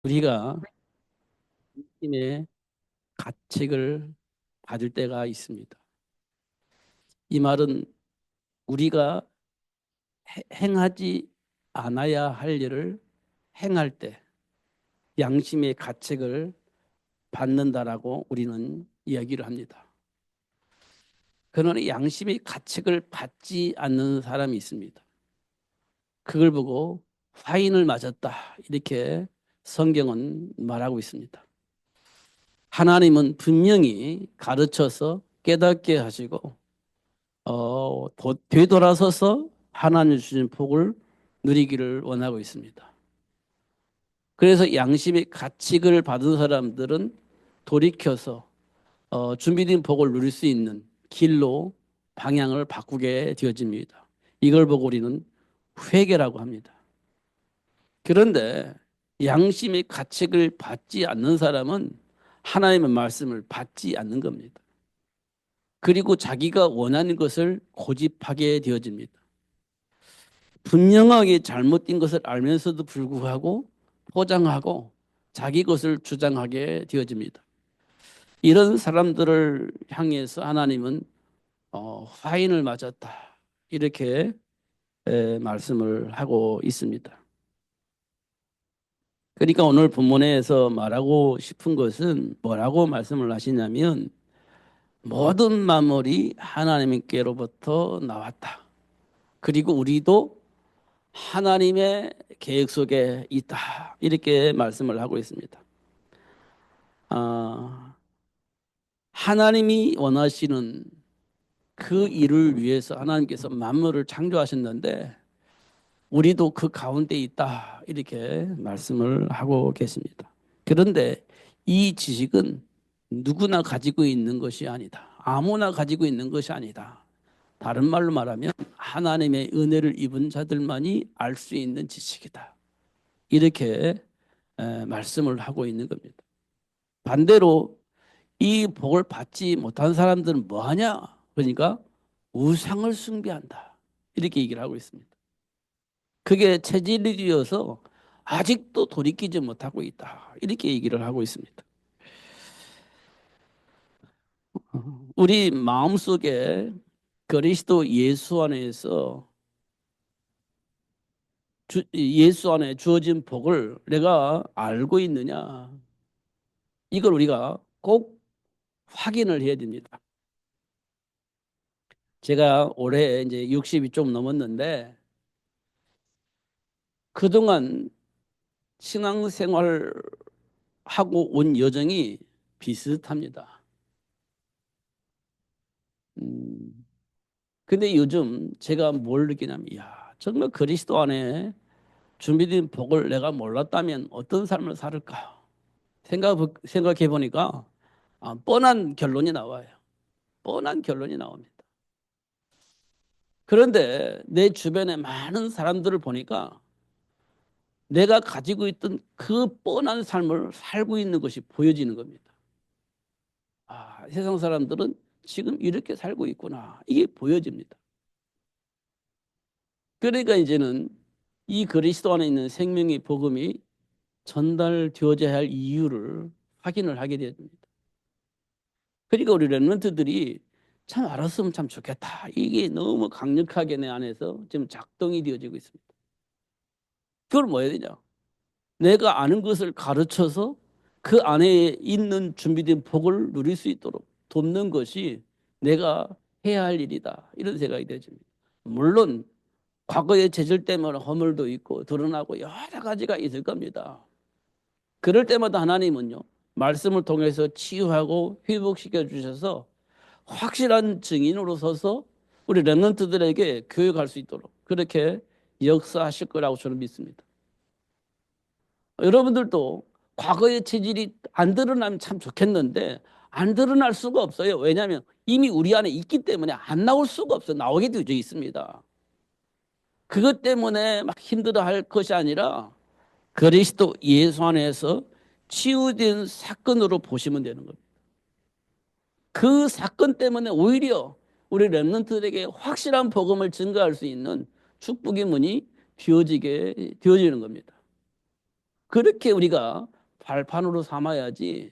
우리가 힘의 가책을 받을 때가 있습니다. 이 말은 우리가 행하지 않아야 할 일을 행할 때 양심의 가책을 받는다라고 우리는 이야기를 합니다. 그러나 양심의 가책을 받지 않는 사람이 있습니다. 그걸 보고 화인을 맞았다 이렇게 성경은 말하고 있습니다. 하나님은 분명히 가르쳐서 깨닫게 하시고 되돌아서서 하나님 주신 복을 누리기를 원하고 있습니다. 그래서 양심의 가책을 받은 사람들은 돌이켜서 준비된 복을 누릴 수 있는 길로 방향을 바꾸게 되어집니다. 이걸 보고 우리는 회개라고 합니다. 그런데 양심의 가책을 받지 않는 사람은 하나님의 말씀을 받지 않는 겁니다. 그리고 자기가 원하는 것을 고집하게 되어집니다. 분명하게 잘못된 것을 알면서도 불구하고 포장하고 자기 것을 주장하게 되어집니다. 이런 사람들을 향해서 하나님은 화인을 맞았다 이렇게 말씀을 하고 있습니다. 그러니까 오늘 본문에서 말하고 싶은 것은 뭐라고 말씀을 하시냐면 모든 만물이 하나님께로부터 나왔다. 그리고 우리도 하나님의 계획 속에 있다. 이렇게 말씀을 하고 있습니다. 아, 하나님이 원하시는 그 일을 위해서 하나님께서 만물을 창조하셨는데 우리도 그 가운데 있다. 이렇게 말씀을 하고 계십니다. 그런데 이 지식은 누구나 가지고 있는 것이 아니다. 아무나 가지고 있는 것이 아니다. 다른 말로 말하면 하나님의 은혜를 입은 자들만이 알 수 있는 지식이다. 이렇게 말씀을 하고 있는 겁니다. 반대로 이 복을 받지 못한 사람들은 뭐 하냐? 그러니까 우상을 숭배한다. 이렇게 얘기를 하고 있습니다. 그게 체질이 되어서 아직도 돌이키지 못하고 있다. 이렇게 얘기를 하고 있습니다. 우리 마음속에 그리스도 예수 안에서 예수 안에 주어진 복을 내가 알고 있느냐? 이걸 우리가 꼭 확인을 해야 됩니다. 제가 올해 이제 60이 좀 넘었는데 그동안 신앙생활하고 온 여정이 비슷합니다. 음, 근데 요즘 제가 뭘 느끼냐면, 야, 정말 그리스도 안에 준비된 복을 내가 몰랐다면 어떤 삶을 살을까? 생각해 보니까 뻔한 결론이 나와요. 뻔한 결론이 나옵니다. 그런데 내 주변에 많은 사람들을 보니까 내가 가지고 있던 그 뻔한 삶을 살고 있는 것이 보여지는 겁니다. 아, 세상 사람들은 지금 이렇게 살고 있구나. 이게 보여집니다. 그러니까 이제는 이 그리스도 안에 있는 생명의 복음이 전달되어져야 할 이유를 확인을 하게 됩니다. 그러니까 우리 랩런트들이 참 알았으면 참 좋겠다. 이게 너무 강력하게 내 안에서 지금 작동이 되어지고 있습니다. 그걸 뭐 해야 되냐? 내가 아는 것을 가르쳐서 그 안에 있는 준비된 복을 누릴 수 있도록 돕는 것이 내가 해야 할 일이다. 이런 생각이 되집니다. 물론 과거의 죄질 때문에 허물도 있고 드러나고 여러 가지가 있을 겁니다. 그럴 때마다 하나님은요, 말씀을 통해서 치유하고 회복시켜 주셔서 확실한 증인으로 서서 우리 랩런트들에게 교육할 수 있도록 그렇게 역사하실 거라고 저는 믿습니다. 여러분들도 과거의 체질이 안 드러나면 참 좋겠는데 안 드러날 수가 없어요. 왜냐하면 이미 우리 안에 있기 때문에 안 나올 수가 없어요. 나오게 되어 있습니다. 그것 때문에 막 힘들어할 것이 아니라 그리스도 예수 안에서 치유된 사건으로 보시면 되는 겁니다. 그 사건 때문에 오히려 우리 랩런트들에게 확실한 복음을 증거할 수 있는 축복의 문이 되어지는 겁니다. 그렇게 우리가 발판으로 삼아야지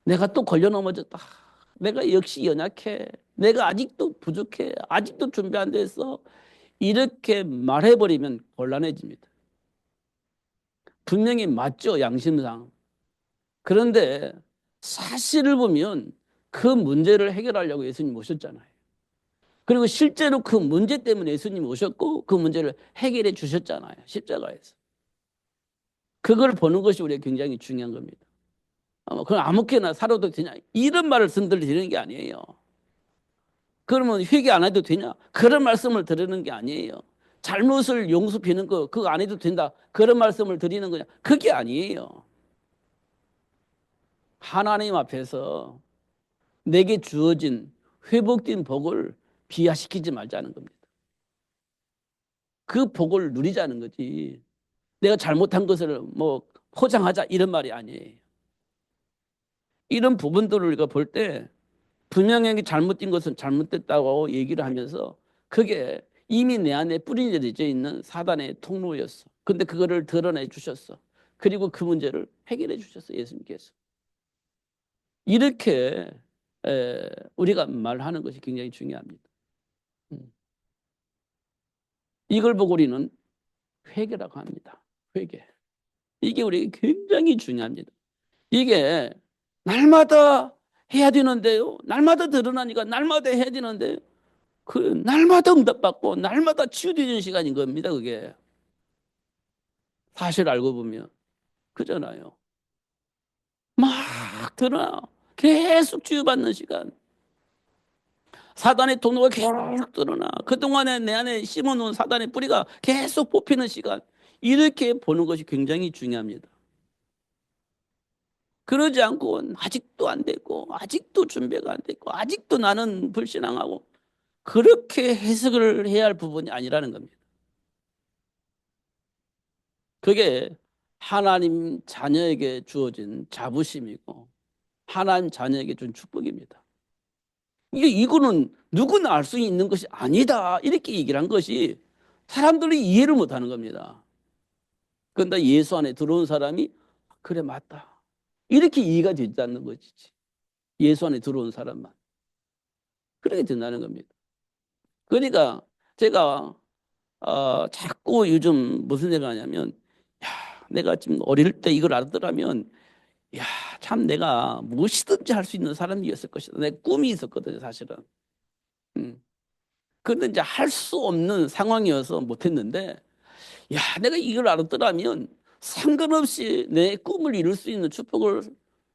내가 또 걸려 넘어졌다. 내가 역시 연약해. 내가 아직도 부족해. 아직도 준비 안 됐어. 이렇게 말해버리면 곤란해집니다. 분명히 맞죠, 양심상. 그런데 사실을 보면 그 문제를 해결하려고 예수님 오셨잖아요. 그리고 실제로 그 문제 때문에 예수님 오셨고 그 문제를 해결해 주셨잖아요. 십자가에서. 그걸 보는 것이 우리가 굉장히 중요한 겁니다. 그럼 아무렇게나 살아도 되냐? 이런 말을 드리는 게 아니에요. 그러면 회개 안 해도 되냐? 그런 말씀을 드리는 게 아니에요. 잘못을 용서 비는 거 그거 안 해도 된다. 그런 말씀을 드리는 거냐? 그게 아니에요. 하나님 앞에서 내게 주어진 회복된 복을 비하시키지 말자는 겁니다. 그 복을 누리자는 거지. 내가 잘못한 것을 뭐 포장하자 이런 말이 아니에요. 이런 부분들을 우리가 볼 때 분명하게 잘못된 것은 잘못됐다고 얘기를 하면서 그게 이미 내 안에 뿌리내려져 있는 사단의 통로였어. 근데 그거를 드러내 주셨어. 그리고 그 문제를 해결해 주셨어. 예수님께서. 이렇게 우리가 말하는 것이 굉장히 중요합니다. 이걸 보고 우리는 회개라고 합니다. 회개. 이게 우리 굉장히 중요합니다. 이게 날마다 해야 되는데요. 날마다 드러나니까 날마다 해야 되는데 그 날마다 응답받고 날마다 치유되는 시간인 겁니다. 그게 사실 알고 보면 그잖아요. 막 드러나 계속 치유받는 시간. 사단의 통로가 계속 드러나 그동안에 내 안에 심어놓은 사단의 뿌리가 계속 뽑히는 시간. 이렇게 보는 것이 굉장히 중요합니다. 그러지 않고 아직도 안 됐고 아직도 준비가 안 됐고 아직도 나는 불신앙하고 그렇게 해석을 해야 할 부분이 아니라는 겁니다. 그게 하나님 자녀에게 주어진 자부심이고 하나님 자녀에게 준 축복입니다. 이거는 누구나 알 수 있는 것이 아니다 이렇게 얘기를 한 것이 사람들이 이해를 못하는 겁니다. 그런데 예수 안에 들어온 사람이 그래 맞다 이렇게 이해가 되지 않는 것이지. 예수 안에 들어온 사람만 그렇게 된다는 겁니다. 그러니까 제가 자꾸 요즘 무슨 생각하냐면 야, 내가 지금 어릴 때 이걸 알았더라면 야, 참 내가 무엇이든지 할 수 있는 사람이었을 것이다. 내 꿈이 있었거든요, 사실은. 음. 그런데 이제 할 수 없는 상황이어서 못했는데 야, 내가 이걸 알았더라면 상관없이 내 꿈을 이룰 수 있는 축복을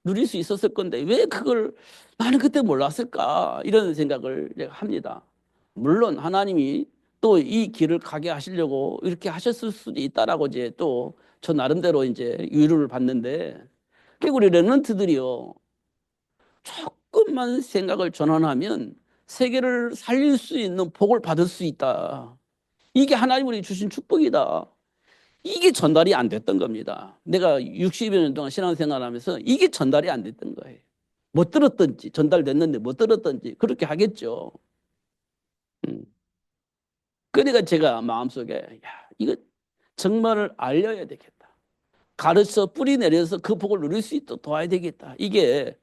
누릴 수 있었을 건데 왜 그걸 나는 그때 몰랐을까? 이런 생각을 내가 합니다. 물론 하나님이 또 이 길을 가게 하시려고 이렇게 하셨을 수도 있다라고 이제 또 저 나름대로 이제 위로를 받는데 우리 랩런트들이요 조금만 생각을 전환하면 세계를 살릴 수 있는 복을 받을 수 있다. 이게 하나님 우리 주신 축복이다. 이게 전달이 안 됐던 겁니다. 내가 60여 년 동안 신앙생활하면서 이게 전달이 안 됐던 거예요. 못 들었든지 전달됐는데 못 들었든지 그렇게 하겠죠. 음. 그러니까 제가 마음속에 야, 이거 정말을 알려야 되겠다. 가르쳐 뿌리 내려서 그 복을 누릴 수 있도록 도와야 되겠다. 이게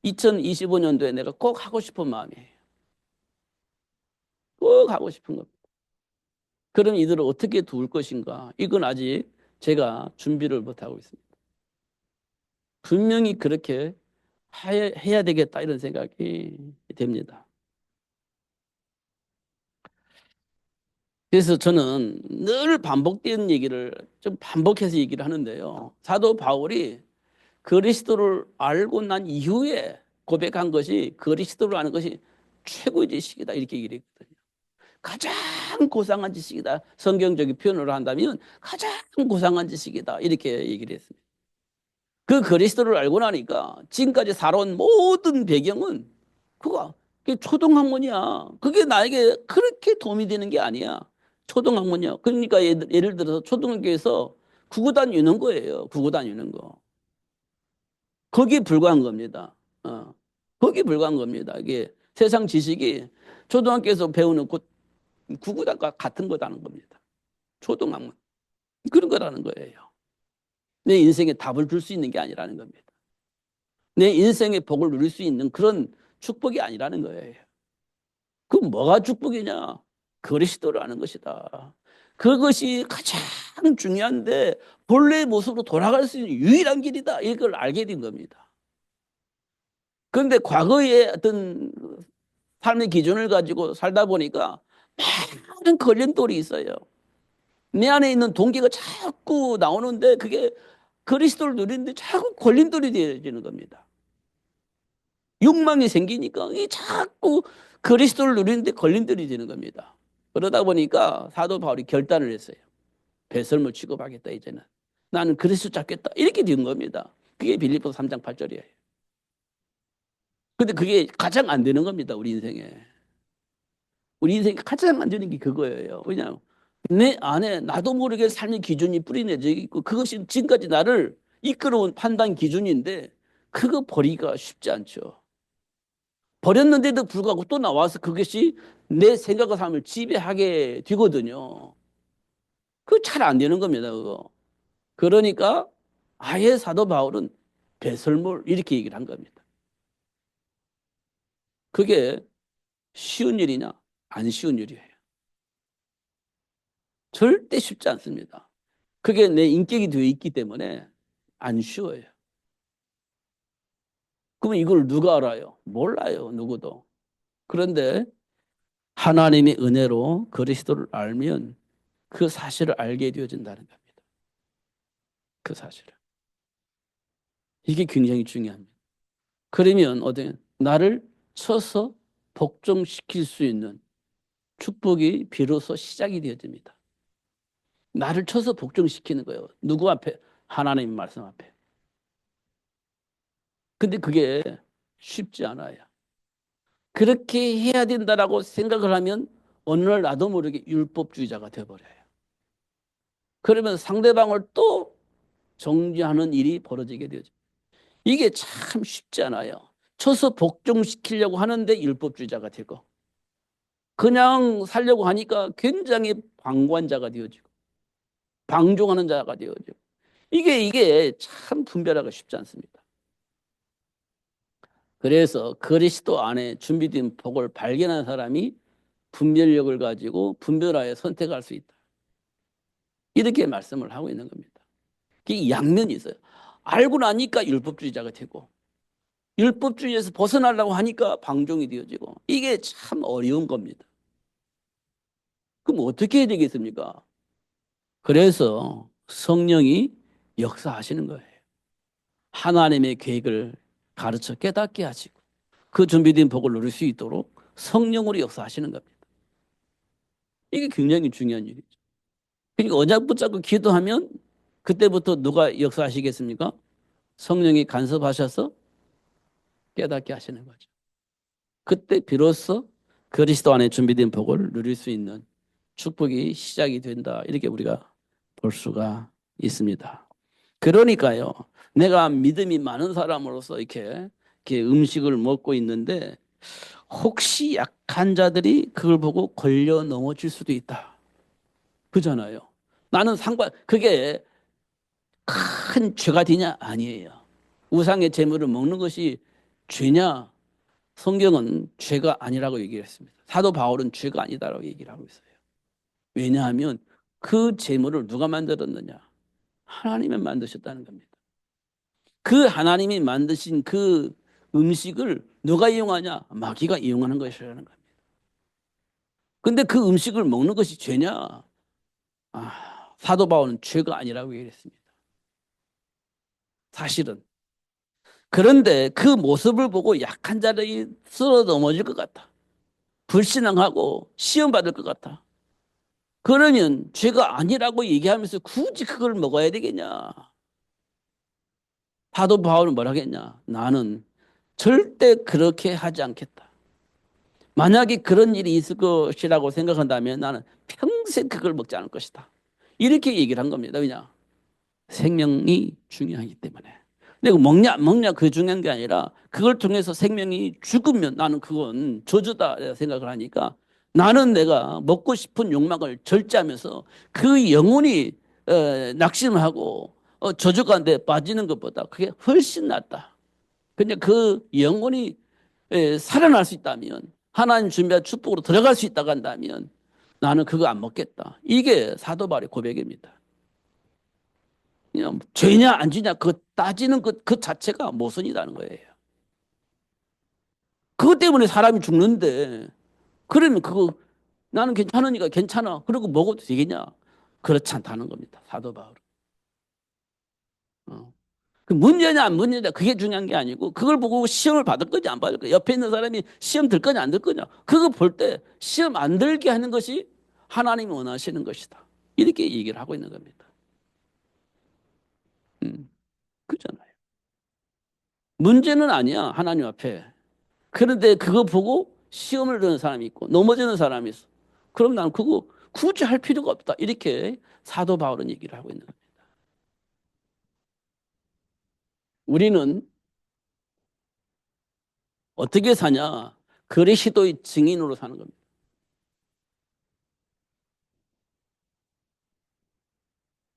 2025년도에 내가 꼭 하고 싶은 마음이에요. 꼭 하고 싶은 겁니다. 그럼 이들을 어떻게 도울 것인가? 이건 아직 제가 준비를 못하고 있습니다. 분명히 그렇게 해야 되겠다 이런 생각이 됩니다. 그래서 저는 늘 반복되는 얘기를 좀 반복해서 얘기를 하는데요. 사도 바울이 그리스도를 알고 난 이후에 고백한 것이 그리스도를 아는 것이 최고의 지식이다 이렇게 얘기를 했거든요. 가장 고상한 지식이다. 성경적인 표현으로 한다면 가장 고상한 지식이다 이렇게 얘기를 했습니다. 그 그리스도를 알고 나니까 지금까지 살아온 모든 배경은 그게 초등학문이야. 그게 나에게 그렇게 도움이 되는 게 아니야. 초등학문이야. 그러니까 예를 들어서 초등학교에서 구구단 유는 거예요. 구구단 유는 거. 거기에 불과한 겁니다. 거기에 불과한 겁니다. 이게 세상 지식이 초등학교에서 배우는 구구단과 같은 거라는 겁니다. 초등학문. 그런 거라는 거예요. 내 인생에 답을 줄 수 있는 게 아니라는 겁니다. 내 인생의 복을 누릴 수 있는 그런 축복이 아니라는 거예요. 그 뭐가 축복이냐? 그리스도를 아는 것이다. 그것이 가장 중요한데 본래의 모습으로 돌아갈 수 있는 유일한 길이다. 이걸 알게 된 겁니다. 그런데 과거의 어떤 삶의 기준을 가지고 살다 보니까 많은 걸림돌이 있어요. 내 안에 있는 동기가 자꾸 나오는데 그게 그리스도를 누리는데 자꾸 걸림돌이 되어지는 겁니다. 욕망이 생기니까 이 자꾸 그리스도를 누리는데 걸림돌이 되는 겁니다. 그러다 보니까 사도 바울이 결단을 했어요. 배설물 취급하겠다 이제는. 나는 그리스도 잡겠다. 이렇게 된 겁니다. 그게 빌립보서 3장 8절이에요. 근데 그게 가장 안 되는 겁니다. 우리 인생에. 우리 인생에 가장 안 되는 게 그거예요. 왜냐하면 내 안에 나도 모르게 삶의 기준이 뿌리내져 있고 그것이 지금까지 나를 이끌어온 판단 기준인데 그거 버리기가 쉽지 않죠. 버렸는데도 불구하고 또 나와서 그것이 내 생각과 삶을 지배하게 되거든요. 그거 잘 안 되는 겁니다. 그거. 그러니까 아예 사도 바울은 배설물 이렇게 얘기를 한 겁니다. 그게 쉬운 일이냐? 안 쉬운 일이에요. 절대 쉽지 않습니다. 그게 내 인격이 되어 있기 때문에 안 쉬워요. 그러면 이걸 누가 알아요? 몰라요, 누구도. 그런데 하나님의 은혜로 그리스도를 알면 그 사실을 알게 되어진다는 겁니다. 그 사실을. 이게 굉장히 중요합니다. 그러면 나를 쳐서 복종시킬 수 있는 축복이 비로소 시작이 되어집니다. 나를 쳐서 복종시키는 거예요. 누구 앞에? 하나님 말씀 앞에. 근데 그게 쉽지 않아요. 그렇게 해야 된다라고 생각을 하면 어느 날 나도 모르게 율법주의자가 되어버려요. 그러면 상대방을 또 정죄하는 일이 벌어지게 되죠. 이게 참 쉽지 않아요. 쳐서 복종시키려고 하는데 율법주의자가 되고 그냥 살려고 하니까 굉장히 방관자가 되어지고 방종하는 자가 되어지고 이게 참 분별하기가 쉽지 않습니다. 그래서 그리스도 안에 준비된 복을 발견한 사람이 분별력을 가지고 분별하여 선택할 수 있다. 이렇게 말씀을 하고 있는 겁니다. 이 양면이 있어요. 알고 나니까 율법주의자가 되고 율법주의에서 벗어나려고 하니까 방종이 되어지고 이게 참 어려운 겁니다. 그럼 어떻게 해야 되겠습니까? 그래서 성령이 역사하시는 거예요. 하나님의 계획을 가르쳐 깨닫게 하시고 그 준비된 복을 누릴 수 있도록 성령으로 역사하시는 겁니다. 이게 굉장히 중요한 일이죠. 그러니까 언약 붙잡고 기도하면 그때부터 누가 역사하시겠습니까? 성령이 간섭하셔서 깨닫게 하시는 거죠. 그때 비로소 그리스도 안에 준비된 복을 누릴 수 있는 축복이 시작이 된다. 이렇게 우리가 볼 수가 있습니다. 그러니까요. 내가 믿음이 많은 사람으로서 이렇게 음식을 먹고 있는데 혹시 약한 자들이 그걸 보고 걸려 넘어질 수도 있다. 그잖아요. 나는 그게 큰 죄가 되냐? 아니에요. 우상의 재물을 먹는 것이 죄냐? 성경은 죄가 아니라고 얘기를 했습니다. 사도 바울은 죄가 아니다라고 얘기를 하고 있어요. 왜냐하면 그 재물을 누가 만들었느냐? 하나님이 만드셨다는 겁니다. 그 하나님이 만드신 그 음식을 누가 이용하냐? 마귀가 이용하는 것이라는 겁니다. 근데 그 음식을 먹는 것이 죄냐? 사도 바울은 죄가 아니라고 얘기했습니다. 사실은. 그런데 그 모습을 보고 약한 자들이 쓰러 넘어질 것 같아. 불신앙하고 시험받을 것 같아. 그러면 죄가 아니라고 얘기하면서 굳이 그걸 먹어야 되겠냐? 사도 바울은 뭐라 하겠냐? 나는 절대 그렇게 하지 않겠다. 만약에 그런 일이 있을 것이라고 생각한다면 나는 평생 그걸 먹지 않을 것이다. 이렇게 얘기를 한 겁니다. 왜냐? 생명이 중요하기 때문에. 근데 먹냐 안 먹냐 그게 중요한 게 아니라 그걸 통해서 생명이 죽으면 나는 그건 저주다 생각을 하니까 나는 내가 먹고 싶은 욕망을 절제하면서 그 영혼이 낙심하고 저주 가운데 빠지는 것보다 그게 훨씬 낫다. 그냥 그 영혼이 살아날 수 있다면, 하나님 준비한 축복으로 들어갈 수 있다고 한다면 나는 그거 안 먹겠다. 이게 사도 바울의 고백입니다. 그냥 죄냐 안 죄냐 그 따지는 그 자체가 모순이라는 거예요. 그것 때문에 사람이 죽는데, 그러면 그거 나는 괜찮으니까 괜찮아. 그리고 먹어도 되겠냐? 그렇지 않다는 겁니다. 사도 바울은. 어. 그 문제냐 안 문제냐 그게 중요한 게 아니고, 그걸 보고 시험을 받을 거냐 안 받을 거냐, 옆에 있는 사람이 시험 들 거냐 안 들 거냐, 그거 볼 때 시험 안 들게 하는 것이 하나님이 원하시는 것이다. 이렇게 얘기를 하고 있는 겁니다. 그렇잖아요. 문제는 아니야 하나님 앞에. 그런데 그거 보고 시험을 드는 사람이 있고 넘어지는 사람이 있어. 그럼 난 그거 굳이 할 필요가 없다. 이렇게 사도 바울은 얘기를 하고 있는 겁니다. 우리는 어떻게 사냐? 그리스도의 증인으로 사는 겁니다.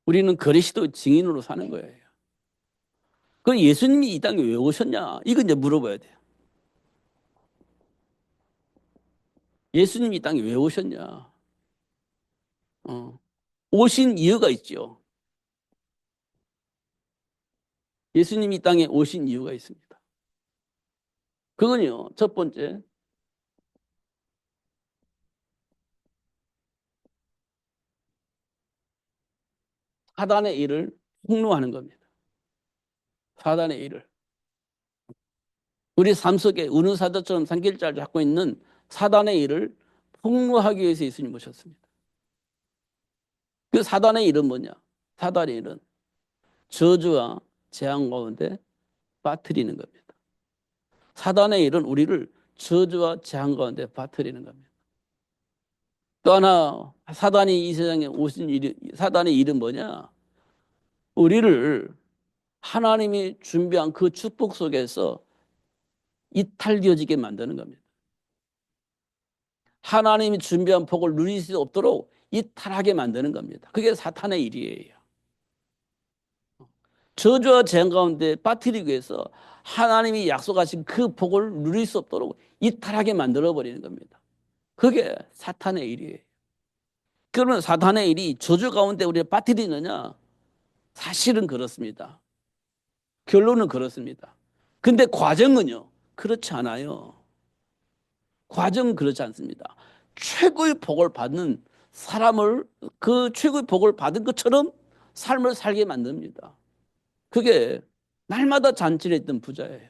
우리는 그리스도의 증인으로 사는 거예요. 그 예수님이 이 땅에 왜 오셨냐? 이거 이제 물어봐야 돼요. 예수님이 이 땅에 왜 오셨냐? 어. 오신 이유가 있죠. 예수님이 이 땅에 오신 이유가 있습니다. 그건요, 첫 번째, 사단의 일을 폭로하는 겁니다. 사단의 일을. 우리 삶 속에 은사자처럼 삼킬자를 잡고 있는 사단의 일을 폭로하기 위해서 예수님 오셨습니다. 그 사단의 일은 뭐냐? 사단의 일은 저주와 재앙 가운데 빠뜨리는 겁니다. 사단의 일은 우리를 저주와 재앙 가운데 빠뜨리는 겁니다. 또 하나 사단이 이 세상에 오신 일이, 사단의 일은 뭐냐? 우리를 하나님이 준비한 그 축복 속에서 이탈되어지게 만드는 겁니다. 하나님이 준비한 복을 누릴 수 없도록 이탈하게 만드는 겁니다. 그게 사탄의 일이에요. 저주와 재앙 가운데 빠뜨리기 위해서 하나님이 약속하신 그 복을 누릴 수 없도록 이탈하게 만들어버리는 겁니다. 그게 사탄의 일이에요. 그러면 사탄의 일이 저주 가운데 우리를 빠뜨리느냐? 사실은 그렇습니다. 결론은 그렇습니다. 근데 과정은요? 그렇지 않아요. 과정은 그렇지 않습니다. 최고의 복을 받는 사람을 그 최고의 복을 받은 것처럼 삶을 살게 만듭니다. 그게 날마다 잔치를 했던 부자예요.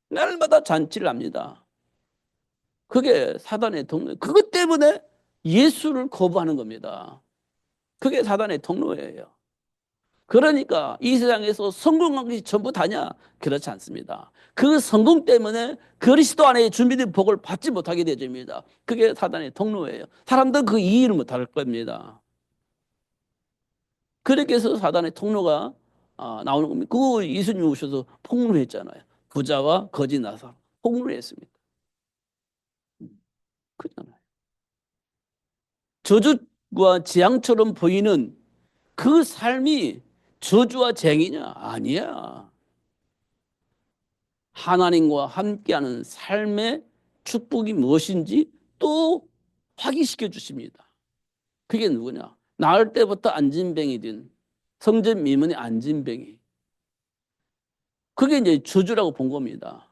날마다 잔치를 합니다. 그게 사단의 통로. 그것 때문에 예수를 거부하는 겁니다. 그게 사단의 통로예요. 그러니까 이 세상에서 성공한 것이 전부 다냐? 그렇지 않습니다. 그 성공 때문에 그리스도 안에 준비된 복을 받지 못하게 되집니다. 그게 사단의 통로예요. 사람들은 그 이해를 못할 겁니다. 그렇게 해서 사단의 통로가 나오는 겁니다. 그거 예수님이 오셔서 폭로했잖아요. 부자와 거지 나사 폭로했습니다. 그잖아요. 저주와 재앙처럼 보이는 그 삶이 저주와 재앙이냐? 아니야. 하나님과 함께하는 삶의 축복이 무엇인지 또 확인시켜 주십니다. 그게 누구냐? 나을 때부터 안진뱅이 된 성전 미문의 안진뱅이. 그게 이제 저주라고 본 겁니다.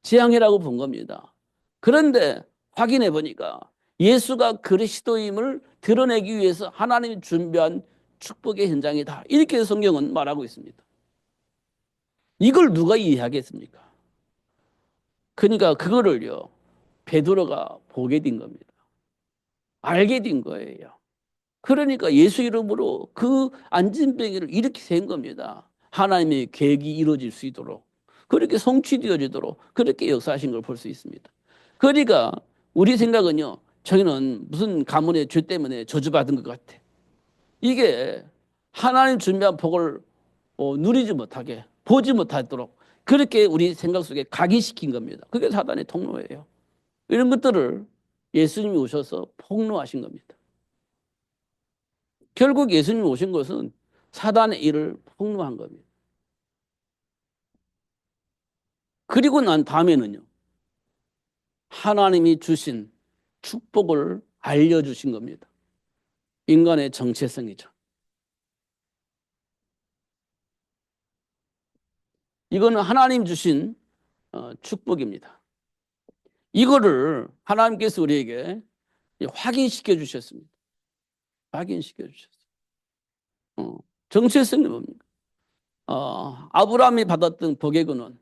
재앙이라고 본 겁니다. 그런데 확인해 보니까 예수가 그리스도임을 드러내기 위해서 하나님이 준비한 축복의 현장이다. 이렇게 성경은 말하고 있습니다. 이걸 누가 이해하겠습니까? 그러니까 그거를요, 베드로가 보게 된 겁니다. 알게 된 거예요. 그러니까 예수 이름으로 그 안진뱅이를 이렇게 센 겁니다. 하나님의 계획이 이루어질 수 있도록, 그렇게 성취되어지도록 그렇게 역사하신 걸 볼 수 있습니다. 그러니까 우리 생각은요, 저희는 무슨 가문의 죄 때문에 저주받은 것 같아. 이게 하나님 준비한 복을 누리지 못하게, 보지 못하도록 그렇게 우리 생각 속에 각인시킨 겁니다. 그게 사단의 통로예요. 이런 것들을 예수님이 오셔서 폭로하신 겁니다. 결국 예수님이 오신 것은 사단의 일을 폭로한 겁니다. 그리고 난 다음에는요, 하나님이 주신 축복을 알려주신 겁니다. 인간의 정체성이죠. 이거는 하나님 주신 축복입니다. 이거를 하나님께서 우리에게 확인시켜 주셨습니다. 확인시켜 주셨어요. 정체성이 뭡니까? 아브라함이 받았던 복의 근원,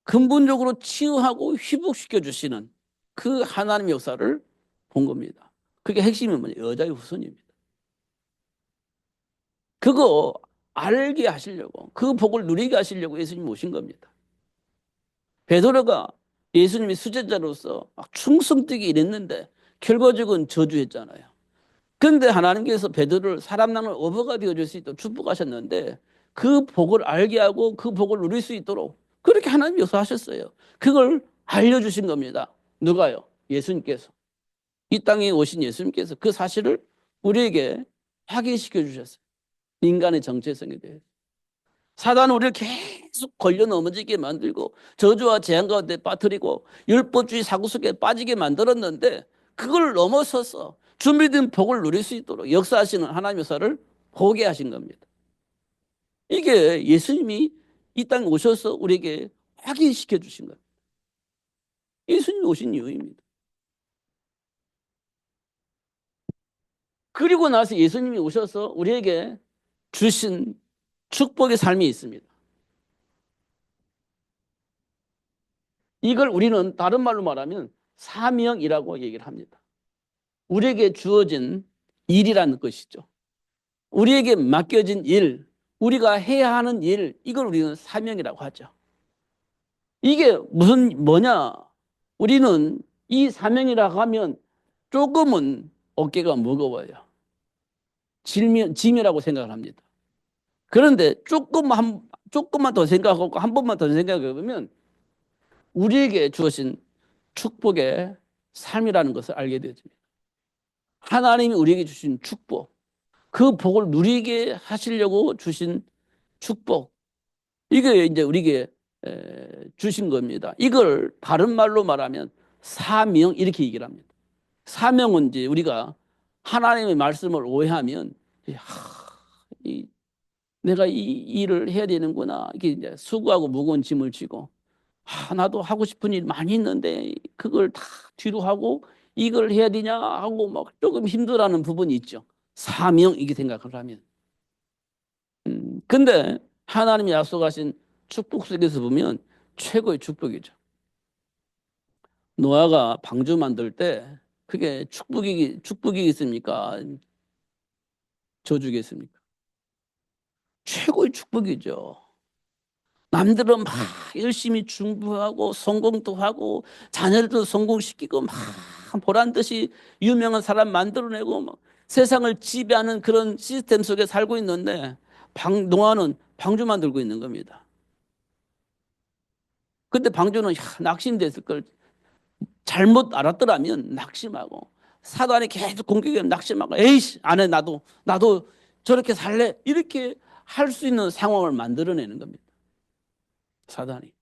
근본적으로 치유하고 회복시켜 주시는 그 하나님의 역사를 본 겁니다. 그게 핵심이 뭐냐? 여자의 후손입니다. 그거 알게 하시려고, 그 복을 누리게 하시려고 예수님이 오신 겁니다. 베드로가 예수님이 수제자로서 막 충성되게 일했는데 결과적으로는 저주했잖아요. 그런데 하나님께서 베드로를 사람 나는 어부가 되어줄 수 있도록 축복하셨는데 그 복을 알게 하고 그 복을 누릴 수 있도록 그렇게 하나님이 역사하셨어요. 그걸 알려주신 겁니다. 누가요? 예수님께서. 이 땅에 오신 예수님께서 그 사실을 우리에게 확인시켜 주셨어요. 인간의 정체성에 대해서. 사단은 우리를 계속 걸려 넘어지게 만들고 저주와 재앙 가운데 빠뜨리고 율법주의 사고 속에 빠지게 만들었는데 그걸 넘어서서 준비된 복을 누릴 수 있도록 역사하시는 하나님의 역사를 보게 하신 겁니다. 이게 예수님이 이 땅에 오셔서 우리에게 확인시켜 주신 겁니다. 예수님이 오신 이유입니다. 그리고 나서 예수님이 오셔서 우리에게 주신 축복의 삶이 있습니다. 이걸 우리는 다른 말로 말하면 사명이라고 얘기를 합니다. 우리에게 주어진 일이라는 것이죠. 우리에게 맡겨진 일, 우리가 해야 하는 일, 이걸 우리는 사명이라고 하죠. 이게 뭐냐? 우리는 이 사명이라고 하면 조금은 어깨가 무거워요. 짐이라고 생각을 합니다. 그런데 조금만 더 생각하고 한 번만 더 생각해 보면 우리에게 주어진 축복의 삶이라는 것을 알게 되어집니다. 하나님이 우리에게 주신 축복, 그 복을 누리게 하시려고 주신 축복, 이게 이제 우리에게 주신 겁니다. 이걸 다른 말로 말하면 사명 이렇게 얘기를 합니다. 사명은 이제 우리가 하나님의 말씀을 오해하면 내가 이 일을 해야 되는구나 이렇게 이제 수고하고 무거운 짐을 지고 나도 하고 싶은 일 많이 있는데 그걸 다 뒤로 하고 이걸 해야 되냐 하고 막 조금 힘들어하는 부분이 있죠. 사명 이렇게 생각을 하면. 근데 하나님이 약속하신 축복 속에서 보면 최고의 축복이죠. 노아가 방주 만들 때 그게 축복이겠습니까? 저주겠습니까? 최고의 축복이죠. 남들은 막 열심히 중부하고 성공도 하고 자녀들도 성공시키고 막 보란 듯이 유명한 사람 만들어내고 막 세상을 지배하는 그런 시스템 속에 살고 있는데 노아는 방주 만들고 있는 겁니다. 그때 방주는 낙심됐을 걸 잘못 알았더라면 낙심하고 사단이 계속 공격하면 낙심하고 에이씨 안 해 나도 저렇게 살래 이렇게 할 수 있는 상황을 만들어내는 겁니다. 사단이.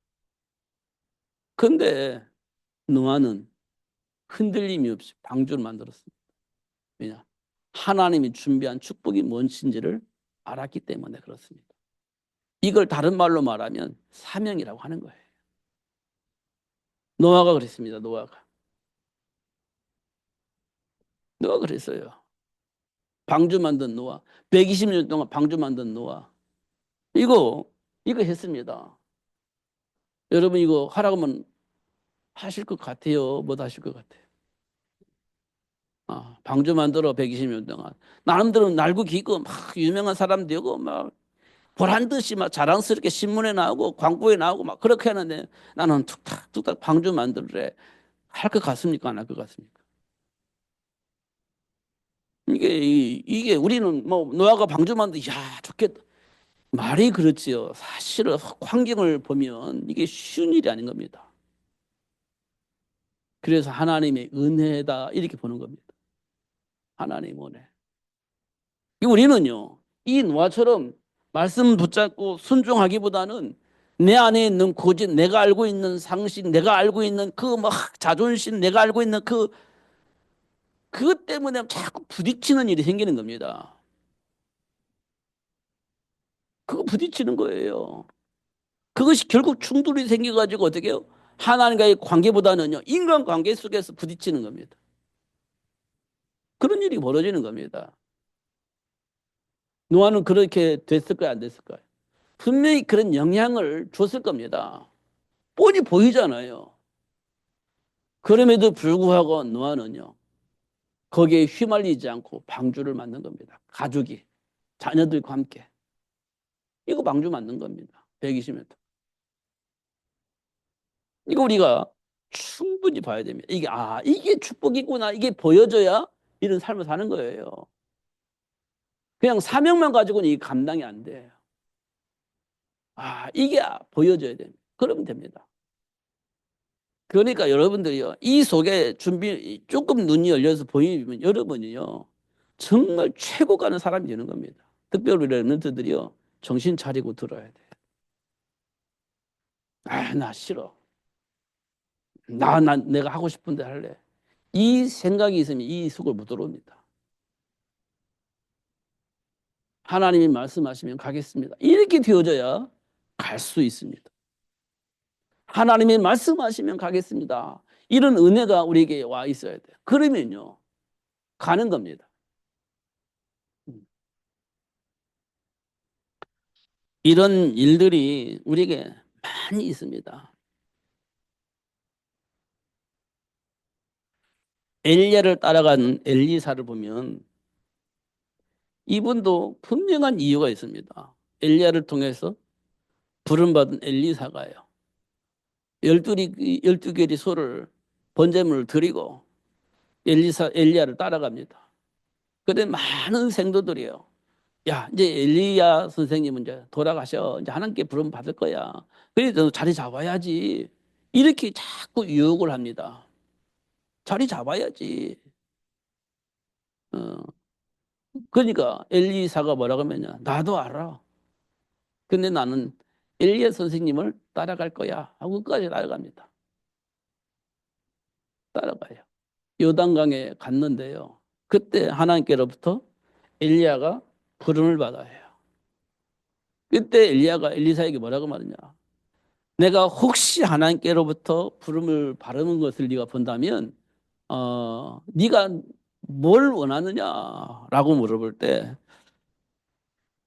근데 노아는 흔들림이 없이 방주를 만들었습니다. 왜냐? 하나님이 준비한 축복이 무엇인지를 알았기 때문에 그렇습니다. 이걸 다른 말로 말하면 사명이라고 하는 거예요. 노아가 그랬습니다. 노아가 그랬어요. 방주 만든 노아. 120년 동안 방주 만든 노아. 이거 했습니다. 여러분 이거 하라면 하실 것 같아요? 못 하실 것 같아요? 방주 만들어 120년 동안. 나름대로 날고 기고 막 유명한 사람 되고 막 보란 듯이 막 자랑스럽게 신문에 나오고 광고에 나오고 막 그렇게 하는데 나는 툭탁 방주 만들래. 할 것 같습니까? 안 할 것 같습니까? 이게 우리는 뭐 노아가 방주 만들 야 좋겠다. 말이 그렇지요. 사실은 환경을 보면 이게 쉬운 일이 아닌 겁니다. 그래서 하나님의 은혜다 이렇게 보는 겁니다. 하나님의 은혜. 우리는요, 이 노아처럼 말씀 붙잡고 순종하기보다는 내 안에 있는 고집, 내가 알고 있는 상식, 내가 알고 있는 그 막 자존심, 내가 알고 있는 그것 때문에 자꾸 부딪히는 일이 생기는 겁니다. 그거 부딪히는 거예요. 그것이 결국 충돌이 생겨가지고 어떻게 해요? 하나님과의 관계보다는요, 인간관계 속에서 부딪히는 겁니다. 그런 일이 벌어지는 겁니다. 노아는 그렇게 됐을까요? 안 됐을까요? 분명히 그런 영향을 줬을 겁니다. 뻔히 보이잖아요. 그럼에도 불구하고 노아는요, 거기에 휘말리지 않고 방주를 만든 겁니다. 가족이, 자녀들과 함께. 이거 방주 만든 겁니다. 120m. 이거 우리가 충분히 봐야 됩니다. 이게 축복이구나. 이게 보여줘야 이런 삶을 사는 거예요. 그냥 사명만 가지고는 이게 감당이 안 돼요. 이게 보여줘야 됩니다. 그러면 됩니다. 그러니까 여러분들이요, 이 속에 조금 눈이 열려서 보이면 여러분이요, 정말 최고 가는 사람이 되는 겁니다. 특별히 랩런트들이요, 정신 차리고 들어야 돼. 나 싫어. 내가 하고 싶은데 할래. 이 생각이 있으면 이 속을 못 들어옵니다. 하나님이 말씀하시면 가겠습니다. 이렇게 되어져야 갈 수 있습니다. 하나님이 말씀하시면 가겠습니다. 이런 은혜가 우리에게 와 있어야 돼요. 그러면요, 가는 겁니다. 이런 일들이 우리에게 많이 있습니다. 엘리야를 따라간 엘리사를 보면 이분도 분명한 이유가 있습니다. 엘리야를 통해서 부름받은 엘리사가요, 12개리 소를 번제물을 드리고 엘리야를 따라갑니다. 그런데 많은 생도들이요, 야, 이제 엘리야 선생님은 이제 돌아가셔. 이제 하나님께 부름 받을 거야. 그래도 자리 잡아야지. 이렇게 자꾸 유혹을 합니다. 자리 잡아야지. 어. 그러니까 엘리사가 뭐라고 하면요, 나도 알아. 근데 나는 엘리야 선생님을 따라갈 거야 하고 끝까지 따라갑니다. 따라가요. 요단강에 갔는데요, 그때 하나님께로부터 엘리야가 부름을 받아요. 그때 엘리야가 엘리사에게 뭐라고 말하냐, 내가 혹시 하나님께로부터 부름을 바라는 것을 네가 본다면 네가 뭘 원하느냐라고 물어볼 때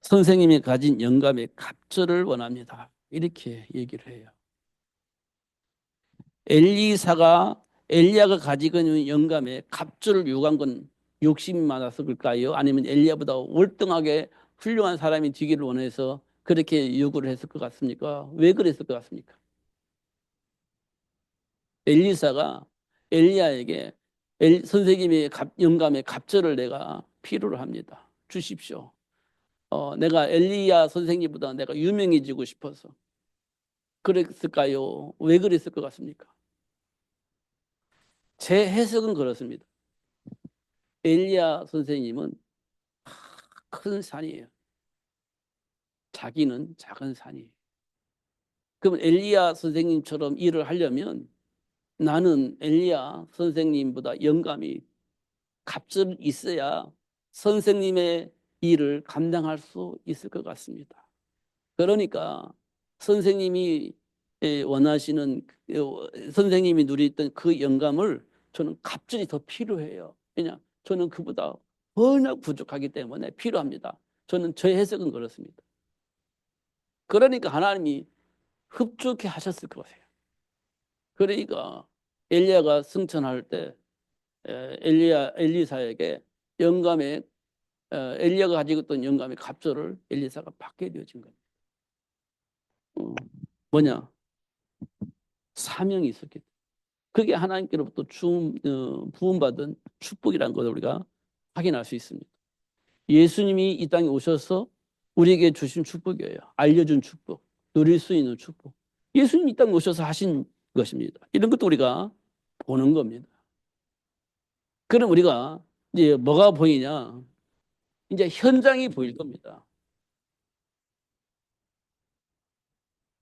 선생님이 가진 영감의 갑절을 원합니다. 이렇게 얘기를 해요. 엘리야가 가지고 있는 영감의 갑절을 요구한 건 욕심이 많았을까요? 아니면 엘리야보다 월등하게 훌륭한 사람이 되기를 원해서 그렇게 요구를 했을 것 같습니까? 왜 그랬을 것 같습니까? 엘리사가 엘리야에게 선생님의 영감의 갑절을 내가 필요로 합니다. 주십시오. 내가 엘리야 선생님보다 내가 유명해지고 싶어서 그랬을까요? 왜 그랬을 것 같습니까? 제 해석은 그렇습니다. 엘리야 선생님은 큰 산이에요. 자기는 작은 산이에요. 그럼 엘리야 선생님처럼 일을 하려면 나는 엘리야 선생님보다 영감이 갑절이 있어야 선생님의 일을 감당할 수 있을 것 같습니다. 그러니까 선생님이 원하시는 선생님이 누리던 그 영감을 저는 갑절이 더 필요해요. 왜냐? 저는 그보다 워낙 부족하기 때문에 필요합니다. 저는 저의 해석은 그렇습니다. 그러니까 하나님이 흡족해 하셨을 거예요. 그러니까 엘리야가 승천할 때 엘리사에게 영감의 엘리야가 가지고 있던 영감의 갑절을 엘리사가 받게 되어진 겁니다. 뭐냐? 사명이 있었기 때문에. 그게 하나님께로부터 부음받은 축복이라는 것을 우리가 확인할 수 있습니다. 예수님이 이 땅에 오셔서 우리에게 주신 축복이에요. 알려준 축복, 누릴 수 있는 축복. 예수님이 이 땅에 오셔서 하신 것입니다. 이런 것도 우리가 보는 겁니다. 그럼 우리가 이제 뭐가 보이냐? 이제 현장이 보일 겁니다.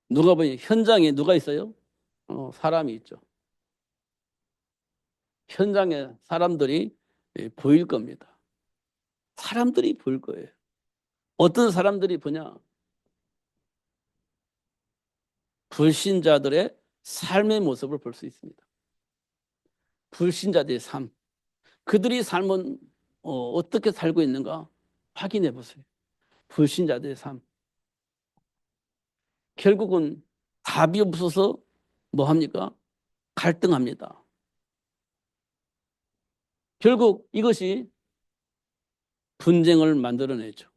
누가 보니 현장에 누가 있어요? 사람이 있죠. 현장에 사람들이 보일 겁니다. 사람들이 보일 거예요. 어떤 사람들이 보냐? 불신자들의 삶의 모습을 볼 수 있습니다. 불신자들의 삶. 그들이 삶은 어떻게 살고 있는가 확인해 보세요. 불신자들의 삶. 결국은 답이 없어서 뭐 합니까? 갈등합니다. 결국 이것이 분쟁을 만들어내죠.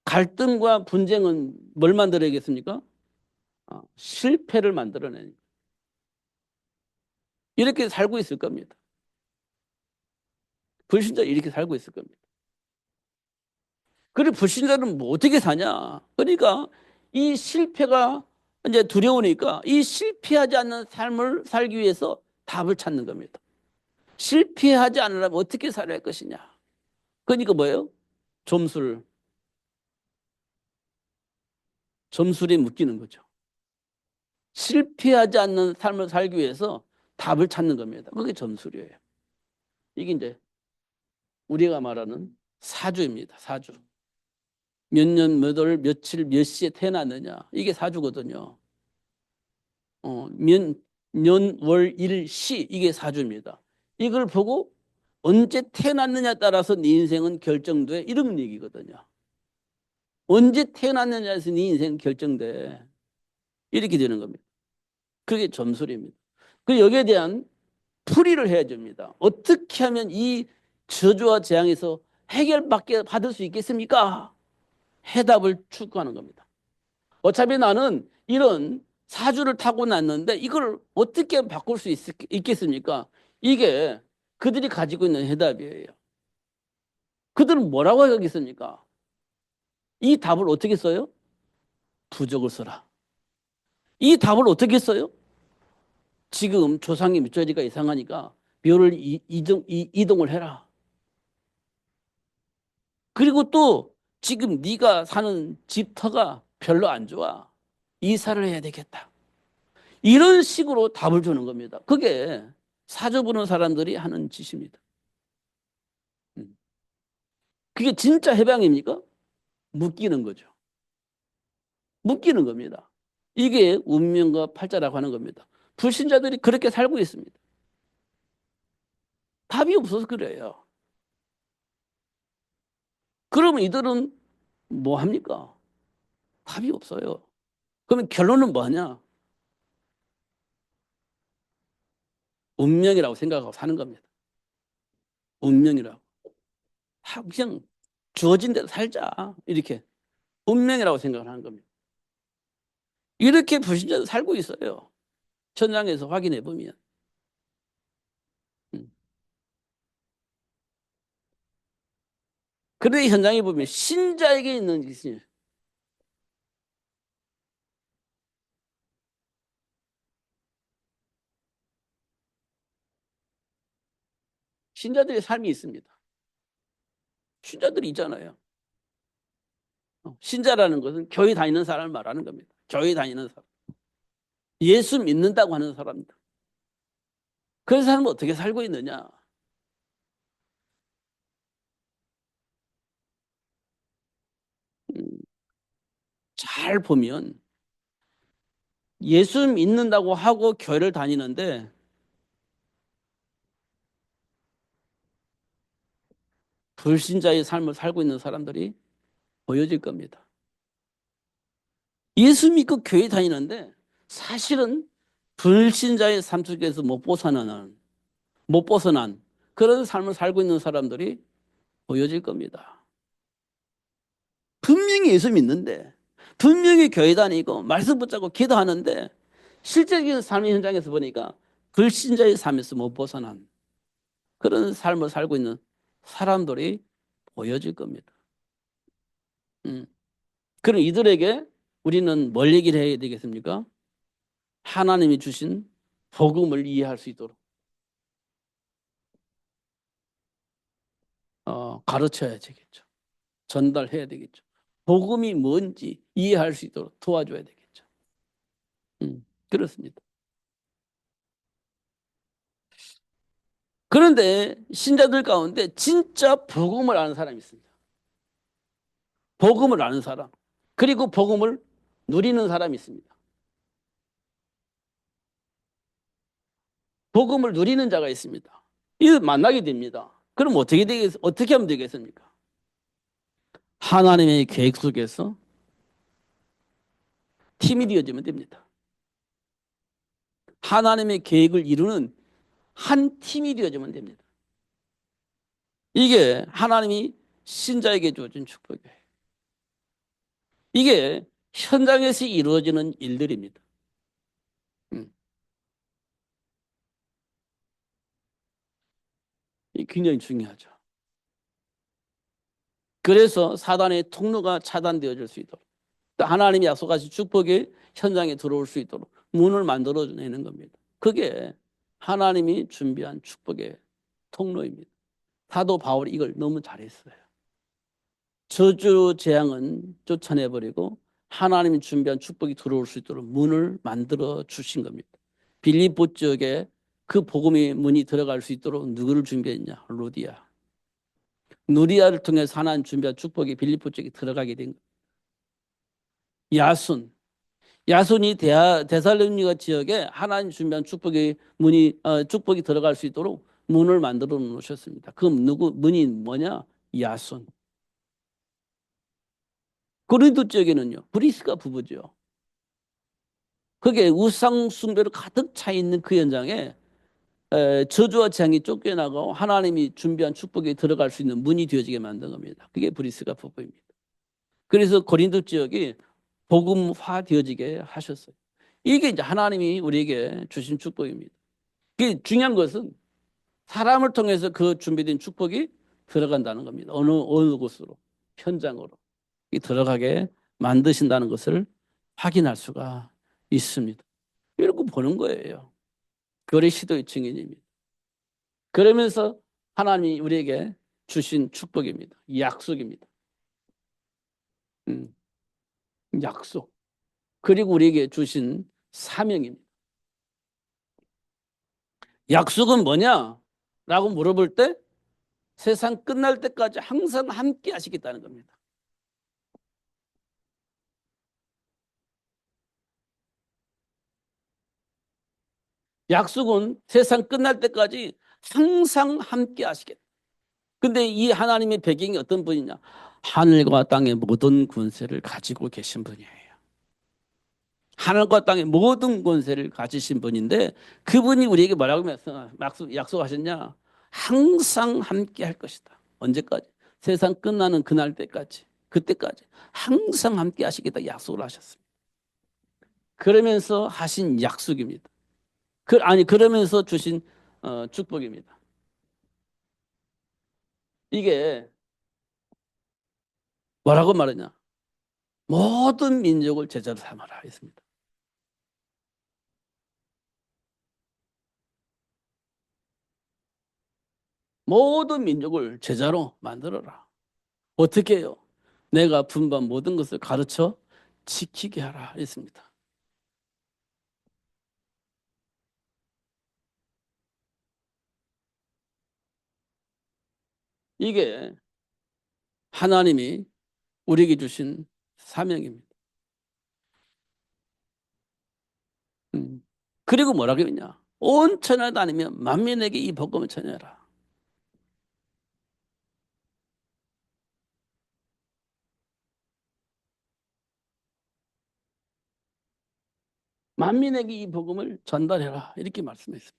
갈등과 분쟁은 뭘 만들어야겠습니까? 실패를 만들어내는. 이렇게 살고 있을 겁니다. 불신자 이렇게 살고 있을 겁니다. 그리고 불신자는 뭐 어떻게 사냐? 그러니까 이 실패가 이제 두려우니까 이 실패하지 않는 삶을 살기 위해서 답을 찾는 겁니다. 실패하지 않으려면 어떻게 살아야 할 것이냐? 그러니까 뭐예요? 점수를 점술에 묶이는 거죠. 실패하지 않는 삶을 살기 위해서 답을 찾는 겁니다. 그게 점술이에요. 이게 이제 우리가 말하는 사주입니다. 사주. 몇 년, 몇 월, 며칠, 몇 시에 태어났느냐. 이게 사주거든요. 년, 월, 일, 시 이게 사주입니다. 이걸 보고 언제 태어났느냐에 따라서 네 인생은 결정돼. 이런 얘기거든요. 언제 태어났느냐에서 네 인생은 결정돼. 이렇게 되는 겁니다. 그게 점술입니다. 그 여기에 대한 풀이를 해야 됩니다. 어떻게 하면 이 저주와 재앙에서 받을 수 있겠습니까? 해답을 추구하는 겁니다. 어차피 나는 이런 사주를 타고 났는데 이걸 어떻게 바꿀 수 있겠습니까? 이게 그들이 가지고 있는 해답이에요. 그들은 뭐라고 하겠습니까? 이 답을 어떻게 써요? 부적을 써라. 이 답을 어떻게 써요? 지금 조상의 밑자리가 이상하니까 묘를 이동을 해라. 그리고 또 지금 네가 사는 집터가 별로 안 좋아. 이사를 해야 되겠다. 이런 식으로 답을 주는 겁니다. 그게 사주 보는 사람들이 하는 짓입니다. 그게 진짜 해방입니까? 묶이는 거죠. 묶이는 겁니다. 이게 운명과 팔자라고 하는 겁니다. 불신자들이 그렇게 살고 있습니다. 답이 없어서 그래요. 그러면 이들은 뭐 합니까? 답이 없어요. 그러면 결론은 뭐냐? 운명이라고 생각하고 사는 겁니다. 운명이라고. 그냥 주어진 대로 살자. 이렇게. 운명이라고 생각을 하는 겁니다. 이렇게 불신자도 살고 있어요. 천장에서 확인해 보면. 음. 그런데 현장에 보면 신자에게 있는 것이 신자들의 삶이 있습니다. 신자들이 있잖아요. 신자라는 것은 교회 다니는 사람을 말하는 겁니다. 교회 다니는 사람. 예수 믿는다고 하는 사람들. 그런 사람은 어떻게 살고 있느냐? 음, 잘 보면 예수 믿는다고 하고 교회를 다니는데 불신자의 삶을 살고 있는 사람들이 보여질 겁니다. 예수 믿고 교회 다니는데 사실은 불신자의 삶 속에서 못 벗어난 그런 삶을 살고 있는 사람들이 보여질 겁니다. 분명히 예수 믿는데 분명히 교회 다니고 말씀 붙잡고 기도하는데 실제적인 삶의 현장에서 보니까 불신자의 삶에서 못 벗어난 그런 삶을 살고 있는 사람들이 보여질 겁니다. 음. 그럼 이들에게 우리는 뭘 얘기를 해야 되겠습니까? 하나님이 주신 복음을 이해할 수 있도록 가르쳐야 되겠죠. 전달해야 되겠죠. 복음이 뭔지 이해할 수 있도록 도와줘야 되겠죠. 그렇습니다. 그런데 신자들 가운데 진짜 복음을 아는 사람이 있습니다. 복음을 아는 사람. 그리고 복음을 누리는 사람이 있습니다. 복음을 누리는 자가 있습니다. 이 만나게 됩니다. 그럼 어떻게 하면 되겠습니까? 하나님의 계획 속에서 팀이 되어지면 됩니다. 하나님의 계획을 이루는 한 팀이 되어지면 됩니다. 이게 하나님이 신자에게 주어진 축복이에요. 이게 현장에서 이루어지는 일들입니다. 이 굉장히 중요하죠. 그래서 사단의 통로가 차단되어질 수 있도록 하나님이 약속하신 축복이 현장에 들어올 수 있도록 문을 만들어내는 겁니다. 그게 하나님이 준비한 축복의 통로입니다. 사도 바울이 이걸 너무 잘했어요. 저주 재앙은 쫓아내버리고 하나님이 준비한 축복이 들어올 수 있도록 문을 만들어 주신 겁니다. 빌립보 지역에 그 복음의 문이 들어갈 수 있도록 누구를 준비했냐? 루디아. 누리아를 통해서 하나님 준비한 축복이 빌립보 지역에 들어가게 된 거예요. 야손. 야손이 데살로니가 지역에 하나님 준비한 축복이 들어갈 수 있도록 문을 만들어 놓으셨습니다. 그 문이 뭐냐? 야손. 고린도 지역에는요, 브리스가 부부죠. 그게 우상 숭배로 가득 차 있는 그 현장에 저주와 재앙이 쫓겨나고 하나님이 준비한 축복에 들어갈 수 있는 문이 되어지게 만든 겁니다. 그게 브리스가 부부입니다. 그래서 고린도 지역이 복음화 되어지게 하셨어요. 이게 이제 하나님이 우리에게 주신 축복입니다. 그 중요한 것은 사람을 통해서 그 준비된 축복이 들어간다는 겁니다. 어느 곳으로, 현장으로 들어가게 만드신다는 것을 확인할 수가 있습니다. 이러고 보는 거예요. 그의 시도의 증인입니다. 그러면서 하나님이 우리에게 주신 축복입니다. 약속입니다. 약속. 그리고 우리에게 주신 사명입니다. 약속은 뭐냐? 라고 물어볼 때 세상 끝날 때까지 항상 함께 하시겠다는 겁니다. 약속은 세상 끝날 때까지 항상 함께 하시겠다. 근데 이 하나님의 배경이 어떤 분이냐? 하늘과 땅의 모든 권세를 가지고 계신 분이에요. 하늘과 땅의 모든 권세를 가지신 분인데 그분이 우리에게 뭐라고 약속하셨냐? 항상 함께 할 것이다. 언제까지? 세상 끝나는 그날 때까지. 그때까지 항상 함께 하시겠다 약속을 하셨습니다. 그러면서 하신 약속입니다. 그러면서 주신 축복입니다. 이게 뭐라고 말하냐? 모든 민족을 제자로 삼아라 했습니다. 모든 민족을 제자로 만들어라. 어떻게 해요? 내가 분반 모든 것을 가르쳐 지키게 하라 했습니다. 이게 하나님이 우리에게 주신 사명입니다. 그리고 뭐라고 했냐? 온 천하에 다니면 만민에게 이 복음을 전해라. 만민에게 이 복음을 전달해라. 이렇게 말씀했습니다.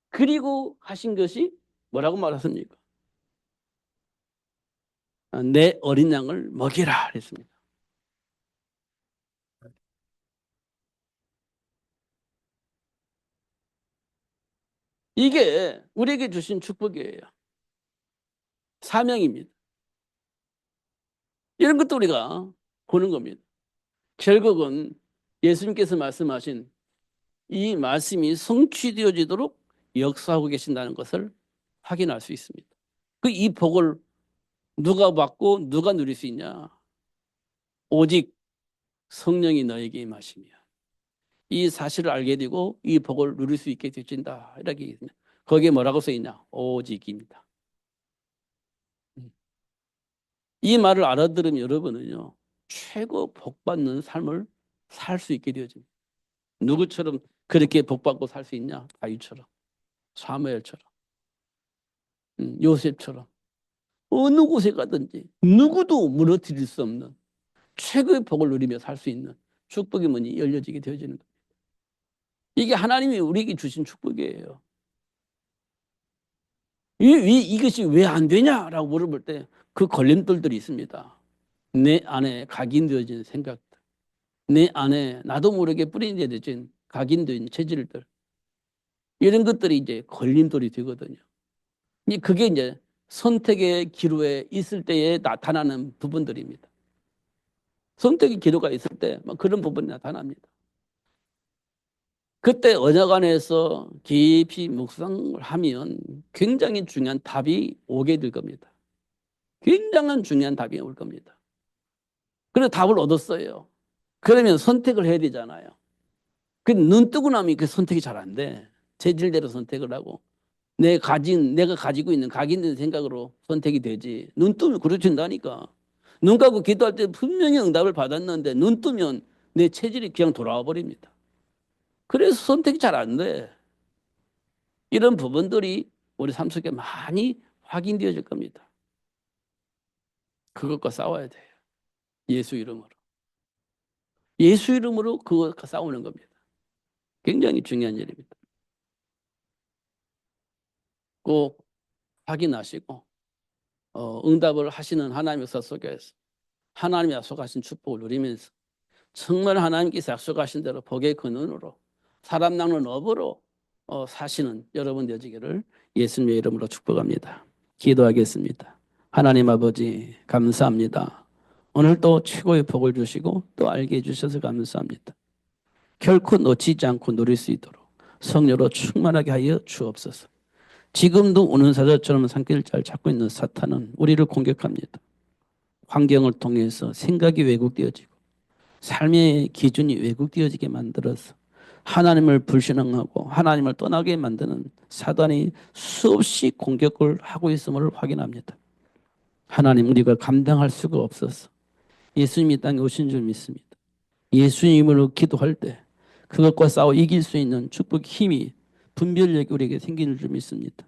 그리고 하신 것이 뭐라고 말했습니까? 내 어린 양을 먹이라 했습니다. 이게 우리에게 주신 축복이에요. 사명입니다. 이런 것도 우리가 보는 겁니다. 결국은 예수님께서 말씀하신 이 말씀이 성취되어지도록 역사하고 계신다는 것을 확인할 수 있습니다. 그 이 복을 누가 받고 누가 누릴 수 있냐? 오직 성령이 너에게 임하시며 이 사실을 알게 되고 이 복을 누릴 수 있게 되진다. 이렇게 있습니다. 거기에 뭐라고 써 있냐? 오직입니다. 이 말을 알아들으면 여러분은요, 최고 복받는 삶을 살 수 있게 되어집니다. 누구처럼 그렇게 복받고 살 수 있냐? 다윗처럼, 사무엘처럼, 요셉처럼. 어느 곳에 가든지 누구도 무너뜨릴 수 없는 최고의 복을 누리며 살 수 있는 축복의 문이 열려지게 되어지는 겁니다. 이게 하나님이 우리에게 주신 축복이에요. 이것이 왜 안 되냐라고 물어볼 때 그 걸림돌들이 있습니다. 내 안에 각인되어진 생각들, 내 안에 나도 모르게 뿌리내려진 각인된 체질들, 이런 것들이 이제 걸림돌이 되거든요. 그게 이제 선택의 기로에 있을 때에 나타나는 부분들입니다. 선택의 기로가 있을 때 그런 부분이 나타납니다. 그때 언약 안에서 깊이 묵상을 하면 굉장히 중요한 답이 오게 될 겁니다. 굉장한 중요한 답이 올 겁니다. 그래서 답을 얻었어요. 그러면 선택을 해야 되잖아요. 눈 뜨고 나면 그 선택이 잘 안 돼. 체질대로 선택을 하고 내가 가지고 있는 각인된 생각으로 선택이 되지. 눈 뜨면 그러진다니까. 눈 감고 기도할 때 분명히 응답을 받았는데 눈 뜨면 내 체질이 그냥 돌아와 버립니다. 그래서 선택이 잘 안 돼. 이런 부분들이 우리 삶 속에 많이 확인되어질 겁니다. 그것과 싸워야 돼요. 예수 이름으로. 예수 이름으로 그것과 싸우는 겁니다. 굉장히 중요한 일입니다. 꼭 확인하시고 응답을 하시는 하나님의 역사 속에서 하나님이 약속하신 축복을 누리면서 정말 하나님께서 약속하신 대로 복의 근원으로 사람 낚는 업으로 사시는 여러분 되시기를 예수님의 이름으로 축복합니다. 기도하겠습니다. 하나님 아버지 감사합니다. 오늘 또 최고의 복을 주시고 또 알게 해주셔서 감사합니다. 결코 놓치지 않고 누릴 수 있도록 성령으로 충만하게 하여 주옵소서. 지금도 우는 사자처럼 산길을 잘 찾고 있는 사탄은 우리를 공격합니다. 환경을 통해서 생각이 왜곡되어지고 삶의 기준이 왜곡되어지게 만들어서 하나님을 불신앙하고 하나님을 떠나게 만드는 사단이 수없이 공격을 하고 있음을 확인합니다. 하나님, 우리가 감당할 수가 없어서 예수님이 땅에 오신 줄 믿습니다. 예수님으로 기도할 때 그것과 싸워 이길 수 있는 축복 힘이 분별력이 우리에게 생기는 줄 믿습니다.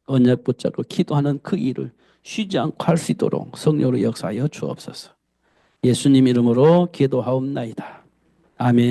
언약 붙잡고 기도하는 그 일을 쉬지 않고 할 수 있도록 성령으로 역사하여 주옵소서. 예수님 이름으로 기도하옵나이다. 아멘.